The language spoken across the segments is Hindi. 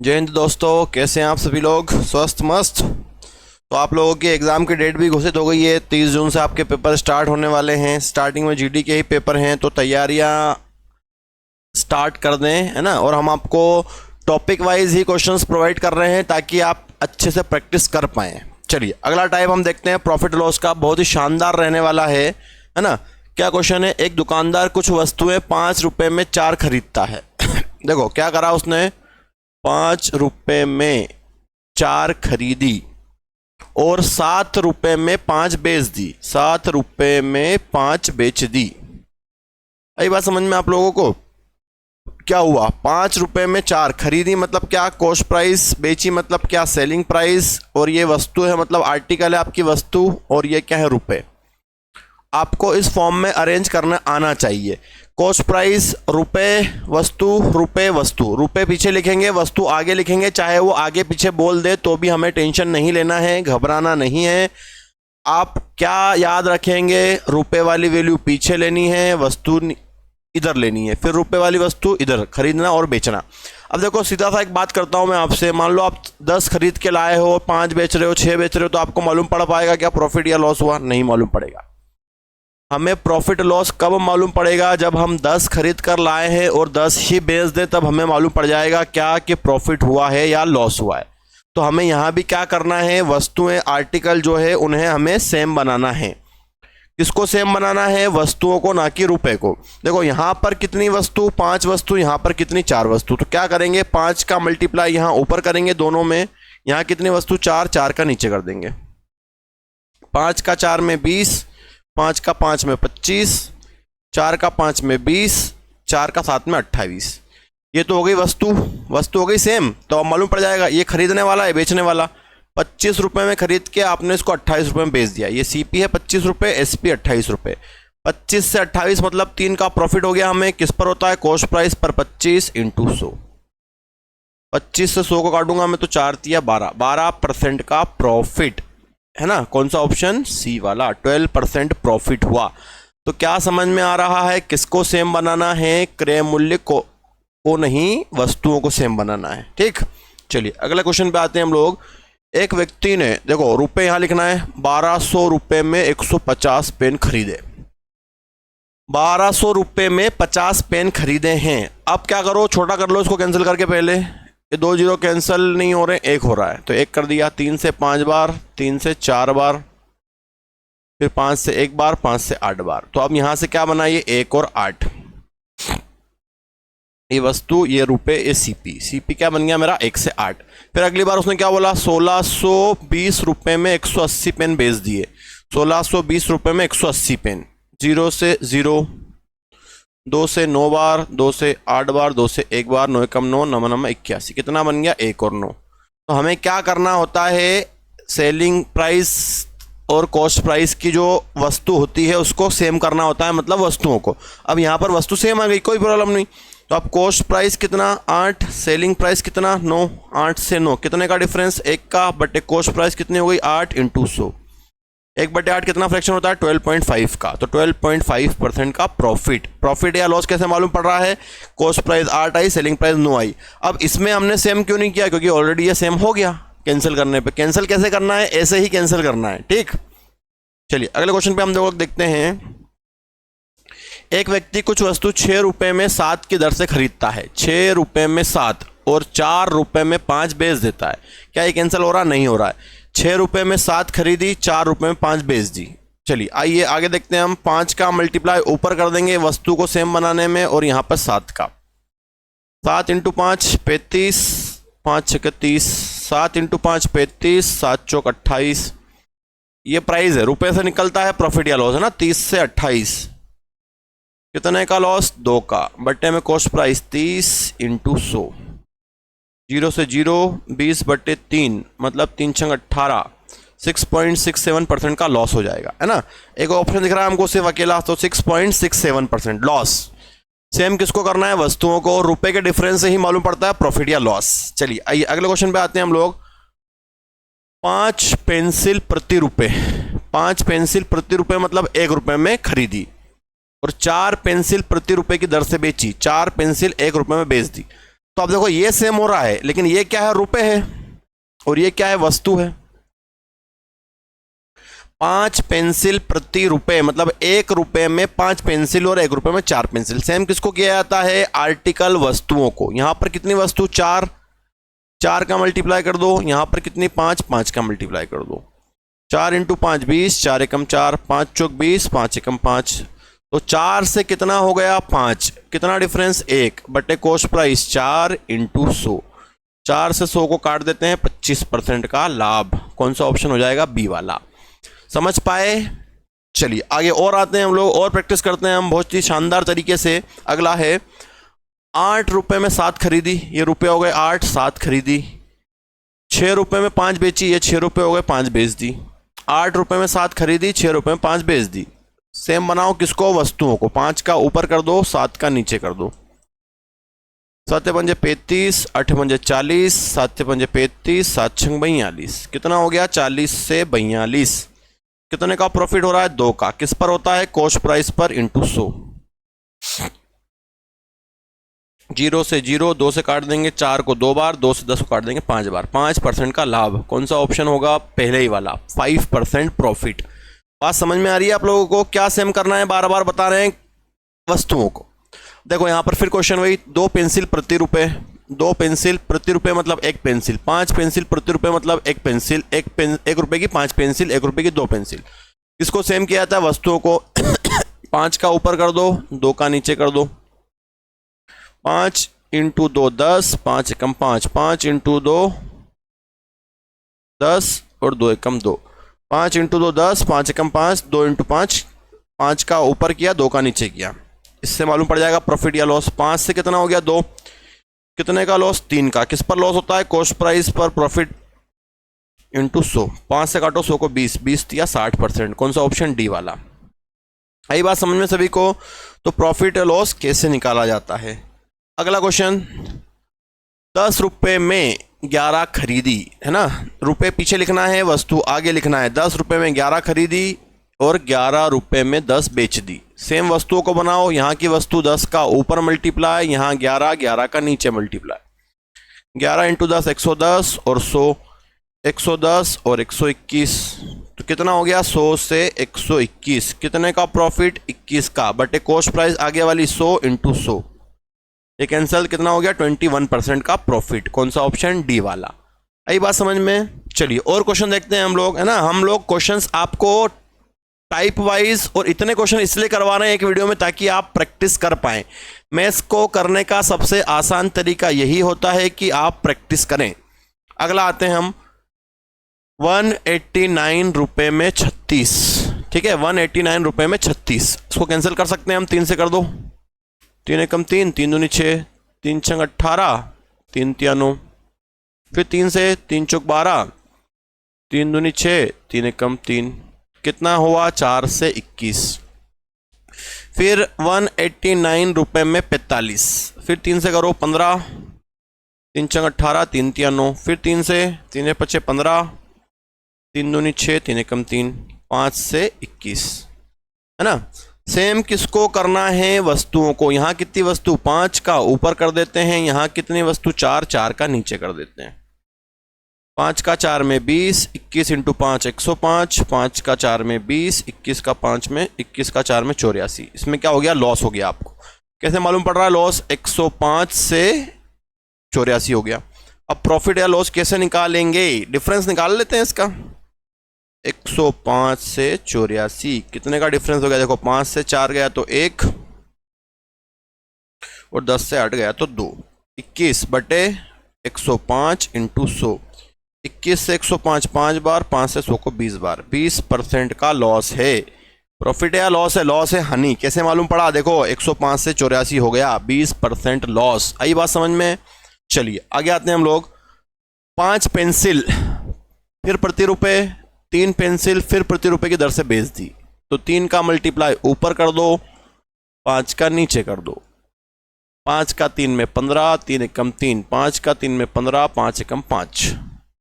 जय हिंद दोस्तों, कैसे हैं आप सभी लोग? स्वस्थ मस्त। तो आप लोगों की एग्ज़ाम की डेट भी घोषित हो गई है। 30 जून से आपके पेपर स्टार्ट होने वाले हैं। स्टार्टिंग में जीडी के ही पेपर हैं, तो तैयारियां स्टार्ट कर दें, है ना। और हम आपको टॉपिक वाइज ही क्वेश्चंस प्रोवाइड कर रहे हैं ताकि आप अच्छे से प्रैक्टिस कर पाएँ। चलिए अगला टाइप हम देखते हैं। प्रॉफिट लॉस का बहुत ही शानदार रहने वाला है ना। क्या क्वेश्चन है? एक दुकानदार कुछ वस्तुएं 5 रुपये में 4 खरीदता है। देखो क्या करा उसने, 5 रुपये में 4 खरीदी और 7 रुपये में 5 बेच दी। 7 रुपये में 5 बेच दी। आई बात समझ में आप लोगों को? क्या हुआ? 5 रुपये में 4 खरीदी मतलब क्या? Cost price. बेची मतलब क्या? Selling price. और ये वस्तु है मतलब आर्टिकल है आपकी वस्तु, और ये क्या है? रुपए। आपको इस फॉर्म में अरेंज करना आना चाहिए। कॉस्ट प्राइस रुपए, वस्तु रुपए, वस्तु। रुपए पीछे लिखेंगे, वस्तु आगे लिखेंगे। चाहे वो आगे पीछे बोल दे तो भी हमें टेंशन नहीं लेना है, घबराना नहीं है। आप क्या याद रखेंगे? रुपए वाली वैल्यू पीछे लेनी है, वस्तु इधर लेनी है, फिर रुपए वाली वस्तु इधर खरीदना और बेचना। अब देखो सीधा सा एक बात करता हूं मैं आपसे। मान लो आप 10 खरीद के लाए हो, 5 बेच रहे हो, 6 बेच रहे हो, तो आपको मालूम पड़ पाएगा क्या प्रॉफिट या लॉस हुआ? नहीं मालूम पड़ेगा। हमें प्रॉफिट लॉस कब मालूम पड़ेगा? जब हम 10 खरीद कर लाए हैं और 10 ही बेच दें, तब हमें मालूम पड़ जाएगा क्या कि प्रॉफिट हुआ है या लॉस हुआ है। तो हमें यहाँ भी क्या करना है? वस्तुएं, आर्टिकल जो है उन्हें हमें सेम बनाना है। किसको सेम बनाना है? वस्तुओं को, ना कि रुपए को। देखो यहाँ पर कितनी वस्तु? 5 वस्तु। यहाँ पर कितनी? 4 वस्तु। तो क्या करेंगे? 5 का मल्टीप्लाई यहाँ ऊपर करेंगे दोनों में। यहाँ कितनी वस्तु? 4, 4 का नीचे कर देंगे। 5 का 4 में 20, 5 का 5 में 25, 4 का 5 में 20, 4 का 7 में 28। ये तो हो गई वस्तु। वस्तु हो गई सेम। तो अब मालूम पड़ जाएगा ये खरीदने वाला है, बेचने वाला। 25 रुपये में खरीद के आपने इसको 28 रुपये में बेच दिया। ये सीपी है 25 रुपये, एसपी 28 रुपये। 25 से 28 मतलब 3 का प्रॉफिट हो गया हमें। किस पर होता है? कॉस्ट प्राइस पर। 25 इंटू 100। 25 से 100 को काटूंगा मैं तो 4 तिया 12, 12% का प्रॉफिट, है ना। कौन सा ऑप्शन? सी वाला। 12% प्रॉफिट हुआ। तो क्या समझ में आ रहा है? किसको सेम बनाना है? क्रय मूल्य को नहीं, वस्तुओं को सेम बनाना है। ठीक, चलिए अगले क्वेश्चन पे आते हैं हम लोग। एक व्यक्ति ने, देखो रुपए यहां लिखना है, 1200 रुपये में 150 पेन खरीदे। 1200 रुपये में 50 पेन खरीदे हैं। अब क्या करो? छोटा कर लो इसको कैंसिल करके। पहले ये 2 जीरो कैंसिल नहीं हो रहे, 1 हो रहा है तो 1 कर दिया। 3 से 5 बार, 3 से 4 बार, फिर 5 से 1 बार, 5 से 8 बार। तो अब यहां से क्या बना? ये 1 और 8। ये वस्तु, ये रुपए, ये सीपी। सीपी क्या बन गया मेरा? 1 से 8। फिर अगली बार उसने क्या बोला? 1620 रुपये में 180 पेन बेच दिए। 1620 रुपये में 180 पेन। 0 से 0, 2 से 9 बार, 2 से 8 बार, 2 से 1 बार, 9 कम 9, 9 9 81। कितना बन गया? 1 और 9। तो हमें क्या करना होता है? सेलिंग प्राइस और कॉस्ट प्राइस की जो वस्तु होती है उसको सेम करना होता है, मतलब वस्तुओं को। अब यहाँ पर वस्तु सेम आ गई, कोई प्रॉब्लम नहीं। तो अब कॉस्ट प्राइस कितना? 8, सेलिंग प्राइस कितना? 9। 8 से 9 कितने का डिफरेंस? 1 का। बटे कॉस्ट प्राइस कितनी हो गई? 8 इंटू 100। 1/8 कितना फ्रैक्शन होता है? 12.5 का। तो 12.5% का प्रॉफिट। प्रॉफिट या लॉस कैसे मालूम पड़ रहा है? कॉस्ट प्राइस 8 आई, सेलिंग प्राइस 9 आई। अब इसमें हमने सेम क्यों नहीं किया? क्योंकि ऑलरेडी ये सेम हो गया कैंसिल करने पे। कैंसिल कैसे करना है? ऐसे ही कैंसिल करना है। ठीक, चलिए अगले क्वेश्चन पे हम लोग देखते हैं। एक व्यक्ति कुछ वस्तु 6 रुपये में 7 की दर से खरीदता है। 6 रुपये में 7 और 4 रुपये में 5 बेच देता है। क्या ये कैंसिल हो रहा? नहीं हो रहा है। 6 रुपये में 7 खरीदी, 4 रुपये में 5 बेच दी। चलिए आइए आगे देखते हैं हम। 5 का मल्टीप्लाई ऊपर कर देंगे वस्तु को सेम बनाने में, और यहाँ पर 7 का। 7 इंटू 5 35, 5 छक्के 30, 7 इंटू 5 35, 7 चौक 28। ये प्राइस है, रुपए से निकलता है प्रॉफिट या लॉस, है ना। 30 से 28 कितने का लॉस? 2 का। बट्टे में कॉस्ट प्राइस 30 इंटू 100। 0 से 0, 20/3 मतलब 3 छंग 18, 6.67% का लॉस हो जाएगा, है ना। एक ऑप्शन दिख रहा है हमको सिर्फ अकेला, तो 6.67% लॉस। सेम किसको करना है? वस्तुओं को। रुपए के डिफरेंस से ही मालूम पड़ता है प्रॉफिट या लॉस। चलिए आइए अगले क्वेश्चन पे आते हैं हम लोग। 5 पेंसिल प्रति रुपए। 5 पेंसिल प्रति रुपए मतलब 1 रुपए में खरीदी, और 4 पेंसिल प्रति रुपए की दर से बेची। 4 पेंसिल 1 रुपए में बेच दी। तो आप देखो ये सेम हो रहा है, लेकिन ये क्या है, रुपए है, और ये क्या है, वस्तु है। 5 पेंसिल प्रति रुपए, मतलब 1 रुपए में 5 पेंसिल और 1 रुपए में 4 पेंसिल। सेम किसको किया जाता है, आर्टिकल वस्तुओं को। यहां पर कितनी वस्तु, 4, 4 का मल्टीप्लाई कर दो, यहां पर कितनी, 5, 5 का मल्टीप्लाई कर दो। 4 इंटू 5 20, 4 एकम 4, 5 चौक 20, 5 एकम 5। तो 4 से कितना हो गया, 5, कितना डिफरेंस, 1 बटे कॉस्ट प्राइस 4 इंटू 100। 4 से 100 को काट देते हैं, 25% का लाभ। कौन सा ऑप्शन हो जाएगा, बी वाला। समझ पाए। चलिए आगे और आते हैं हम लोग, और प्रैक्टिस करते हैं हम बहुत ही शानदार तरीके से। अगला है 8 रुपए में 7 खरीदी, ये रुपए हो गए 8, 7 खरीदी। 6 रुपए में 5 बेची, ये 6 रुपए हो गए, 5 बेच दी। 8 रुपए में 7 खरीदी, 6 रुपए में 5 बेच दी। सेम बनाओ किसको, वस्तुओं को। 5 का ऊपर कर दो, 7 का नीचे कर दो। 7 पंजे 35, 8 पंजे 40, 7 पंजे 35, 7 छंग 42। कितना हो गया, 40 से 42। कितने का प्रॉफिट हो रहा है, 2 का। किस पर होता है, कॉस्ट प्राइस पर इंटू 100। 0 से 0, 2 से काट देंगे 4 को 2 बार, 2 से 10 को काट देंगे 5 बार। 5% का लाभ। कौन सा ऑप्शन होगा, पहले ही वाला, 5% प्रॉफिट। बात समझ में आ रही है आप लोगों को। क्या सेम करना है, बार बार बता रहे हैं वस्तुओं को। देखो यहां पर फिर क्वेश्चन वही, 2 पेंसिल प्रति रुपए। 2 पेंसिल प्रति रुपए मतलब 1 पेंसिल। 5 पेंसिल प्रति रुपए मतलब 1 पेंसिल। 1 रुपए की 5 पेंसिल, 1 रुपए की 2 पेंसिल। इसको सेम किया जाता है वस्तुओं को। 5 का ऊपर कर दो, 2 का नीचे कर दो। 5 इंटू 2 10, 5 एकम 5, 5 इंटू 2 10 और 2 एकम 2। 5 इंटू 2 10, 5 एकम 5, 2 इंटू 5, 5 का ऊपर किया, 2 का नीचे किया। इससे मालूम पड़ जाएगा प्रॉफिट या लॉस। 5 से कितना हो गया, 2। कितने का लॉस, 3 का। किस पर लॉस होता है, कॉस्ट प्राइस पर प्रॉफिट इंटू 100। 5 से काटो 100 को 20, 20 दिया 60%। कौन सा ऑप्शन, डी वाला। आई बात समझ में सभी को। तो प्रॉफिट या लॉस कैसे निकाला जाता है। अगला क्वेश्चन, 10 रुपए में 11 खरीदी, है ना। रुपए पीछे लिखना है, वस्तु आगे लिखना है। 10 रुपए में 11 खरीदी और 11 रुपए में 10 बेच दी। सेम वस्तुओं को बनाओ। यहाँ की वस्तु 10 का ऊपर मल्टीप्लाई, यहाँ 11, 11 का नीचे मल्टीप्लाई। 11 इंटू 10 110 और 100, 110 और 121। तो कितना हो गया, 100 से 121। कितने का प्रॉफिट, 21 का, बटे कॉस्ट प्राइस आगे वाली 100 इंटू 100। ये कैंसल, कितना हो गया, 21% का प्रॉफिट। कौन सा ऑप्शन, डी वाला। आई बात समझ में। चलिए और क्वेश्चन देखते हैं हम लोग, है ना। हम लोग क्वेश्चंस आपको टाइप वाइज और इतने क्वेश्चन इसलिए करवा रहे हैं एक वीडियो में ताकि आप प्रैक्टिस कर पाएं। मैथ्स को करने का सबसे आसान तरीका यही होता है कि आप प्रैक्टिस करें। अगला आते हैं हम 189 रुपए में 36। ठीक है, 189 रुपए में 36। इसको कैंसिल कर सकते हैं हम, 3 से कर दो। 3 एकम 3, 3 दूनी 6, 3 छंग 18, 3 तिया 9। फिर 3 से 3 चौक 12, 3 दूनी 6, 3 एकम 3। कितना हुआ, 4 से 21। फिर 189 रुपए में 45। फिर 3 से करो 15, 3 छंग 18, 3 तिया 9। फिर 3 से 3 पचे 15, 3 दूनी 6, 3 एकम 3, 5 से 21, है ना। सेम किसको करना है, वस्तुओं को। यहाँ कितनी वस्तु, 5 का ऊपर कर देते हैं। यहाँ कितनी वस्तु, 4, 4 का नीचे कर देते हैं। 5 का 4 में 20, 21 इंटू 5 105, 5 का 4 में 20, 21 का 5 में 21 का 4 में 84। इसमें क्या हो गया, लॉस हो गया। आपको कैसे मालूम पड़ रहा है लॉस, 105 से 84 हो गया। अब प्रॉफिट या लॉस कैसे निकालेंगे, डिफरेंस निकाल लेते हैं इसका। 105 से 84 कितने का डिफरेंस हो गया, देखो 5 से 4 गया तो 1 और 10 से 8 गया तो 2। 21 बटे 105 इंटू 100। 21 से 105 5 बार, 5 से 100 को 20 बार। 20% का लॉस है। प्रॉफिट है या लॉस है, लॉस है हनी। कैसे मालूम पड़ा, देखो 105 से 84 हो गया, 20% लॉस। आई बात समझ में। चलिए आगे आते हैं हम लोग। 5 पेंसिल फिर प्रति रुपए, 3 पेंसिल फिर प्रति रुपए की दर से बेच दी। तो 3 का मल्टीप्लाई ऊपर कर दो, 5 का नीचे कर दो। 5 का 3 में 15, 3 एकम 3, 5 का 3 में 15, 5 एकम 5।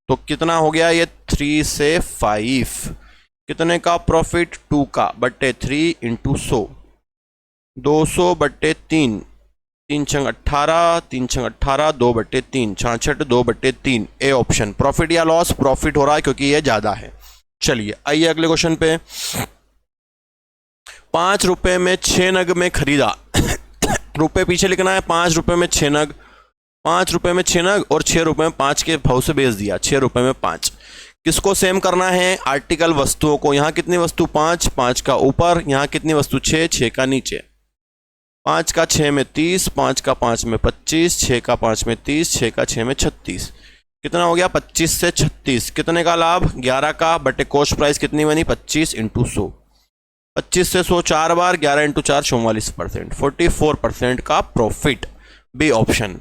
तो कितना हो गया ये, 3 से 5। कितने का प्रॉफिट, 2 का, बटे 3 इंटू 100। 200 बटे 3 3 छंग 18, 3 छंग 18, 2/3, 66, 2/3, ए ऑप्शन। प्रॉफिट या लॉस? प्रॉफिट हो रहा है क्योंकि ये ज्यादा है। चलिए आइए अगले क्वेश्चन पे। 5 रुपए में 6 नग में खरीदा रुपए पीछे लिखना है। 5 रुपए में 6 नग, 5 रुपए में 6 नग और 6 रुपए में 5 के भाव से बेच दिया। 6 रुपए में 5 किसको सेम करना है? आर्टिकल वस्तुओं को। यहाँ कितनी वस्तु? 5, 5 का ऊपर। यहाँ कितनी वस्तु? 6, 6 का नीचे। 5 का 6 में 30, 5 का 5 में 25, 6 का 5 में 30, 6 का 6 में 36। कितना हो गया? 25 से 36। कितने का लाभ? 11 का बटे कॉस्ट प्राइस कितनी बनी? 25 इंटू 100। 25 से 100 4 बार, 11 इंटू 4 44%, 44% का प्रॉफिट, बी ऑप्शन।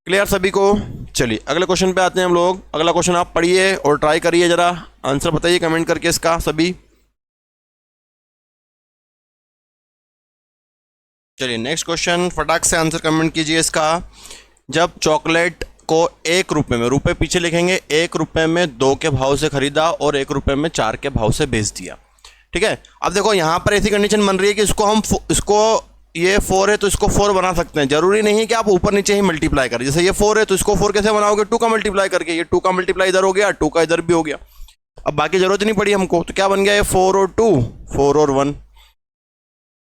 क्लियर सभी को? चलिए अगले क्वेश्चन पे आते हैं हम लोग। अगला क्वेश्चन आप पढ़िए और ट्राई करिए, जरा आंसर बताइए कमेंट करके इसका सभी। चलिए नेक्स्ट क्वेश्चन, फटाक से आंसर कमेंट कीजिए इसका। जब चॉकलेट को 1 रुपए में, रुपए पीछे लिखेंगे, 1 रुपए में 2 के भाव से खरीदा और 1 रुपए में 4 के भाव से बेच दिया। ठीक है, अब देखो यहाँ पर ऐसी कंडीशन बन रही है कि इसको ये 4 है तो इसको 4 बना सकते हैं। जरूरी नहीं है कि आप ऊपर नीचे ही मल्टीप्लाई करें। जैसे ये 4 है तो इसको 4 कैसे बनाओगे? 2 का मल्टीप्लाई करके। ये 2 का मल्टीप्लाई इधर हो गया, 2 का इधर भी हो गया। अब बाकी जरूरत नहीं पड़ी हमको, तो क्या बन गया? ये 4 और 2, 4 और 1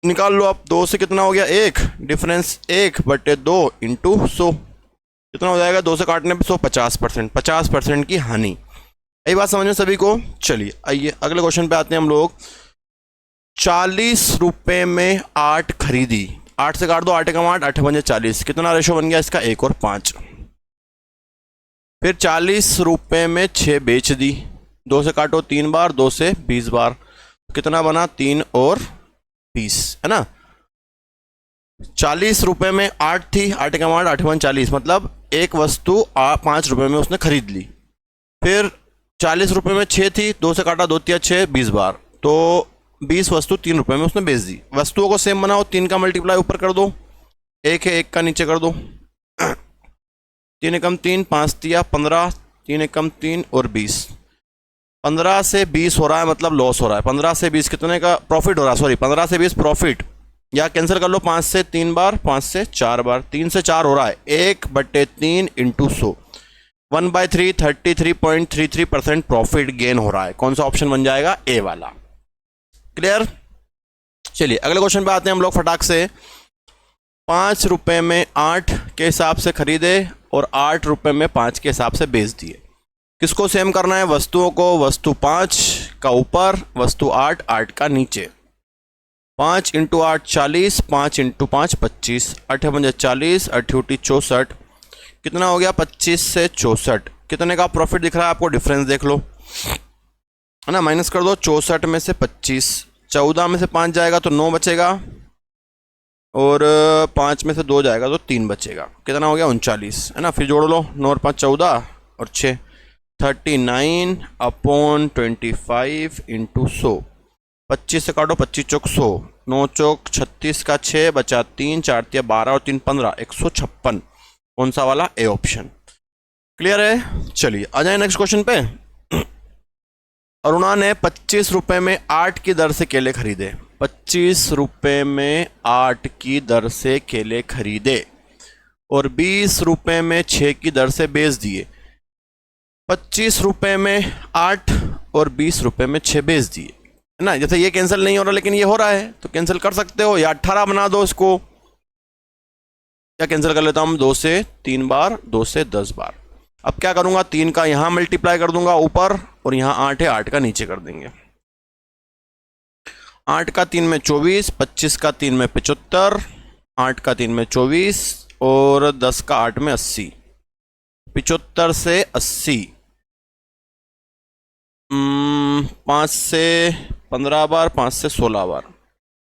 निकाल लो आप। 2 से कितना हो गया? 1, डिफरेंस 1/2 इंटू 100 कितना हो जाएगा? 2 से काटने पे 100, 50%, 50% की हानि। यही बात समझ में सभी को? चलिए आइए अगले क्वेश्चन पे आते हैं हम लोग। 40 रुपए में 8 खरीदी, 8 से काट दो, 8 का 8, 8 बजे 40, कितना रेशो बन गया इसका? 1 और 5। फिर 40 रुपए में 6 बेच दी, 2 से काटो 3 बार, 2 से 20 बार, कितना बना? 3 और 20, है ना। 40 रुपए में 8 थी, 8 का 8, 8 बजे 40, मतलब एक वस्तु 5 रुपए में उसने खरीद ली। फिर 40 रुपए में 6 थी, 2 से काटा, 2 तिया 6, 20 बार, तो 20 वस्तु 3 रुपए में उसने बेच दी। वस्तुओं को सेम बनाओ, 3 का मल्टीप्लाई ऊपर कर दो, 1 है 1 का नीचे कर दो। 3 एकम 3, 5 तिया 15, 3 एकम 3 और 20। 15 से 20 हो रहा है मतलब लॉस हो रहा है। 15 से 20 कितने का प्रॉफिट हो रहा है? सॉरी, 15 से 20 प्रॉफिट, या कैंसिल कर लो, 5 से 3 बार, 5 से 4 बार, 3 से 4 हो रहा है। 1/3 इंटू 100, 1/3, 33.33% प्रॉफिट गेन हो रहा है। कौन सा ऑप्शन बन जाएगा? ए वाला। क्लियर? चलिए अगले क्वेश्चन पे आते हैं हम लोग फटाक से। 5 रुपए में 8 के हिसाब से खरीदे और 8 रुपए में 5 के हिसाब से बेच दिए। किसको सेम करना है? वस्तुओं को। वस्तु 5 का ऊपर, वस्तु 8, 8 का नीचे। 5 इंटू 8 40, 5 इंटू 5 25, 8 बजे 40, 8 64, कितना हो गया? 25 से 64। कितने का प्रॉफिट दिख रहा है आपको? डिफरेंस देख लो, है ना। माइनस कर दो, 64 में से 25, 14 में से 5 जाएगा तो 9 बचेगा, और 5 में से 2 जाएगा तो 3 बचेगा। कितना हो गया? 39, है ना। फिर जोड़ लो, 9 और 5 14 और 6, 39/25 इंटू 100। 25 से काटो, 25 चौक 100, 9 चौक 36 का 6 बचा 3, 4 तिया 12 और 3 15, 156। कौन सा वाला? A option. क्लियर है? चलिए आ जाए नेक्स्ट क्वेश्चन पे। अरुणा ने 25 रुपए में 8 की दर से केले खरीदे। 25 रुपए में 8 की दर से केले खरीदे और 20 रुपए में 6 की दर से बेच दिए। 25 रुपए में 8 और 20 रुपए में 6 बेच दिए, है ना। जैसे ये कैंसिल नहीं हो रहा लेकिन ये हो रहा है तो कैंसिल कर सकते हो, या 18 बना दो इसको, या कैंसिल कर लेता हूं 2 से 3 बार, 2 से 10 बार। अब क्या करूंगा? 3 का यहां मल्टीप्लाई कर दूंगा ऊपर, और यहां 8 है, 8 का नीचे कर देंगे। 8 का 3 में 24, 25 का 3 में 75, 8 का 3 में 24 और 10 का 8 में 80। 75 से 80, 5 से 15 बार, 5 से 16 बार,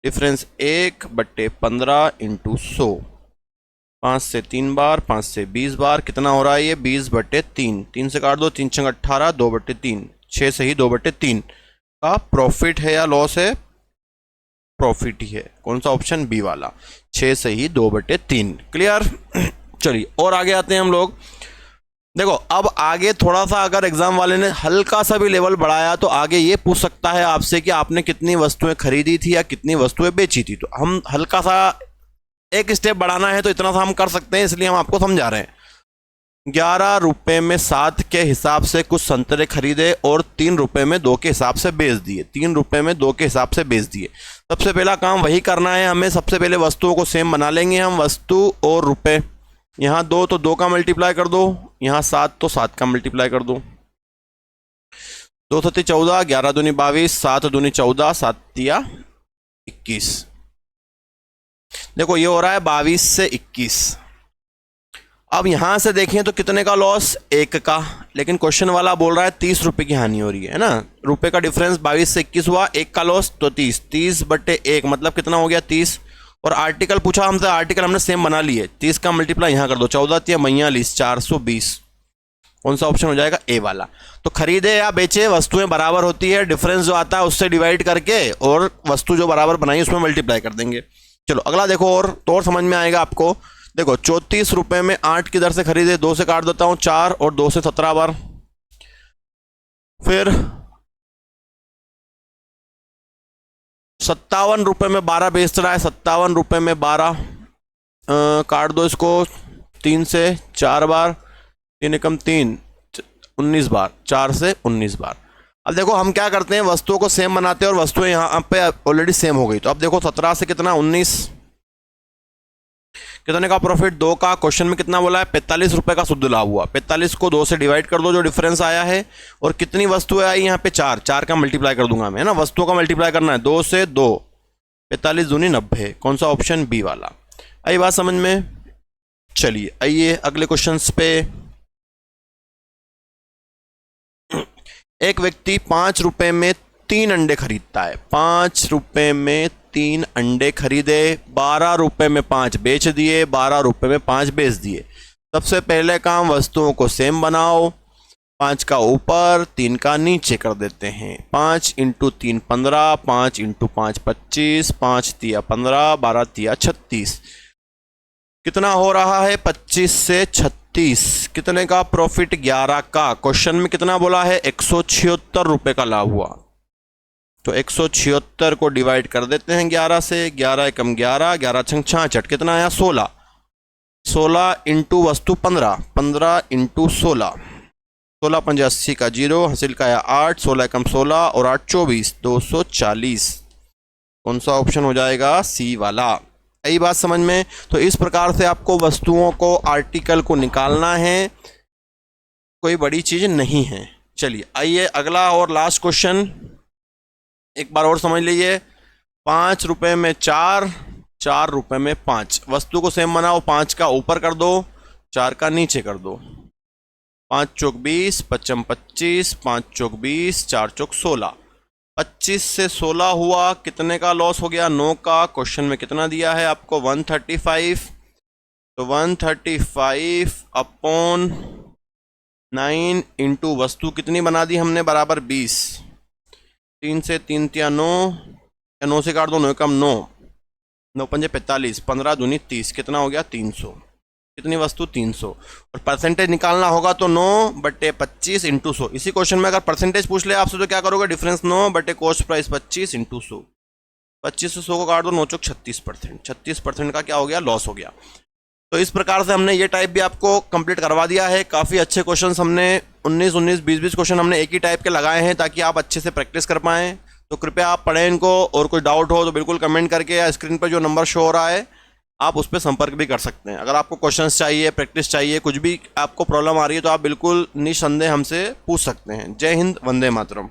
डिफरेंस 1/15 इंटू 100। 5 से 3 बार, 5 से 20 बार, कितना हो रहा है ये? 20/3। 3 से काट दो, 3 छंग 18, 2/3, 6 से ही 2/3 का प्रॉफिट है या लॉस है? प्रॉफिट ही है। कौन सा ऑप्शन? बी वाला, 6 से ही 2/3। क्लियर? चलिए और आगे आते हैं हम लोग। देखो अब आगे थोड़ा सा अगर एग्जाम वाले ने हल्का सा भी लेवल बढ़ाया तो आगे ये पूछ सकता है आपसे कि आपने कितनी वस्तुएं खरीदी थी या कितनी वस्तुएं बेची थी। तो हम हल्का सा एक स्टेप बढ़ाना है तो इतना सा हम कर सकते हैं, इसलिए हम आपको समझा रहे हैं। 11 रुपए में 7 के हिसाब से कुछ संतरे खरीदे और 3 रुपए में 2 के हिसाब से बेच दिए। 3 रुपए में 2 के हिसाब से बेच दिए। सबसे पहला काम वही करना है हमें। सबसे पहले वस्तुओं को सेम बना लेंगे हम। वस्तु और रुपए, यहाँ 2 तो 2 का मल्टीप्लाई कर दो, यहाँ 7 तो 7 का मल्टीप्लाई कर दो। 2 सत्ती 14, 11 दूनी 22, 7 दूनी 14, 7 तिया 21। देखो ये हो रहा है 22 से 21। अब यहां से देखें तो कितने का लॉस? 1 का। लेकिन क्वेश्चन वाला बोल रहा है 30 रुपए की हानि हो रही है ना। रुपए का डिफरेंस 22 से 21 हुआ, 1 का लॉस तो 30। 30 बटे 1 मतलब कितना हो गया? 30। और आर्टिकल पूछा हमसे, आर्टिकल हमने सेम बना लिए। 30 का मल्टीप्लाई यहाँ कर दो, 14 तिया 42, 420। कौन सा ऑप्शन हो जाएगा? ए वाला। तो खरीदे या बेचे, वस्तुएं बराबर होती है, डिफरेंस जो आता है उससे डिवाइड करके और वस्तु जो बराबर बनाई उसमें मल्टीप्लाई कर देंगे। चलो अगला देखो, और तो और समझ में आएगा आपको। देखो 34 रुपए में 8 की दर से खरीदे, 2 से काट देता हूं 4 और 2 से 17 बार। फिर 57 रुपए में 12 बेच रहा है, 57 रुपए में 12 काट दो इसको 3 से 4 बार, 3 एकम 3, 19 बार, 4 से 19 बार। अब देखो हम क्या करते हैं, वस्तुओं को सेम बनाते हैं और वस्तुएं यहाँ पे ऑलरेडी सेम हो गई। तो अब देखो 17 से कितना? 19। कितने का प्रॉफिट? 2 का। क्वेश्चन में कितना बोला है? 45 रुपए का शुद्ध लाभ हुआ। 45 को 2 से डिवाइड कर दो जो डिफरेंस आया है। और कितनी वस्तुएं आई यहाँ पे? 4। 4 का मल्टीप्लाई कर दूंगा मैं, है ना। वस्तुओं का मल्टीप्लाई करना है, 2 से 2, 45 दूनी 90। कौन सा ऑप्शन? बी वाला। आई बात समझ में? चलिए आइए अगले क्वेश्चन पे। एक व्यक्ति 5 रुपए में 3 अंडे खरीदता है। 5 रुपए में 3 अंडे खरीदे, 12 रुपए में 5 बेच दिए, 12 रुपए में 5 बेच दिए। सबसे पहले काम वस्तुओं को सेम बनाओ। 5 का ऊपर, 3 का नीचे कर देते हैं। 5 इंटू 3 15, 5 इंटू 5 25, 5 तिया 15, 12 तिया 36। कितना हो रहा है? 25 से 36। कितने का प्रॉफिट? 11 का। क्वेश्चन में कितना बोला है? 176 रुपए का लाभ हुआ। तो 176 को डिवाइड कर देते हैं 11 से। 11 एकम 11, 11 छंग 66, कितना आया? 16। 16 इंटू वस्तु 15, 15 इंटू 16, 16 पंजे 80 का 0, हासिल का आया 8, 16 एकम 16 और 8 24, 240। कौन सा ऑप्शन हो जाएगा? सी वाला। यही बात समझ में? तो इस प्रकार से आपको वस्तुओं को, आर्टिकल को निकालना है, कोई बड़ी चीज नहीं है। चलिए आइए अगला और लास्ट क्वेश्चन एक बार और समझ लीजिए। 5 रुपए में 4, 4 रुपए में 5। वस्तु को सेम बनाओ। 5 का ऊपर कर दो, 4 का नीचे कर दो। 5 चौक 20, 55 25, 5 चौक 20, 4 चौक 16। 25 से 16 हुआ, कितने का लॉस हो गया? 9 का। क्वेश्चन में कितना दिया है आपको? 135। तो 135 अपॉन 9 इंटू वस्तु कितनी बना दी हमने? बराबर 20। 3 से 3 तिया 9, 9 से काट दो, 9 कम 9, 9 पंजे 45, 15 दूनी 30, कितना हो गया? 300। कितनी वस्तु? 300। और परसेंटेज निकालना होगा तो 9 बटे 25 इंटू 100। इसी क्वेश्चन में अगर परसेंटेज पूछ ले आपसे तो क्या करोगे? डिफरेंस 9 बटे कॉस्ट प्राइस 25 इंटू 100। 25 से 100 को काट दो, 9 चौक 36%। 36% का क्या हो गया? लॉस हो गया। तो इस प्रकार से हमने ये टाइप भी आपको कंप्लीट करवा दिया है। काफ़ी अच्छे क्वेश्चंस हमने 19 20 क्वेश्चन हमने एक ही टाइप के लगाए हैं ताकि आप अच्छे से प्रैक्टिस कर पाएँ। तो कृपया आप पढ़ें इनको, और कोई डाउट हो तो बिल्कुल कमेंट करके, या स्क्रीन पर जो नंबर शो हो रहा है आप उस पर संपर्क भी कर सकते हैं। अगर आपको क्वेश्चंस चाहिए, प्रैक्टिस चाहिए, कुछ भी आपको प्रॉब्लम आ रही है तो आप बिल्कुल निसंदेह हमसे पूछ सकते हैं। जय हिंद, वंदे मातरम।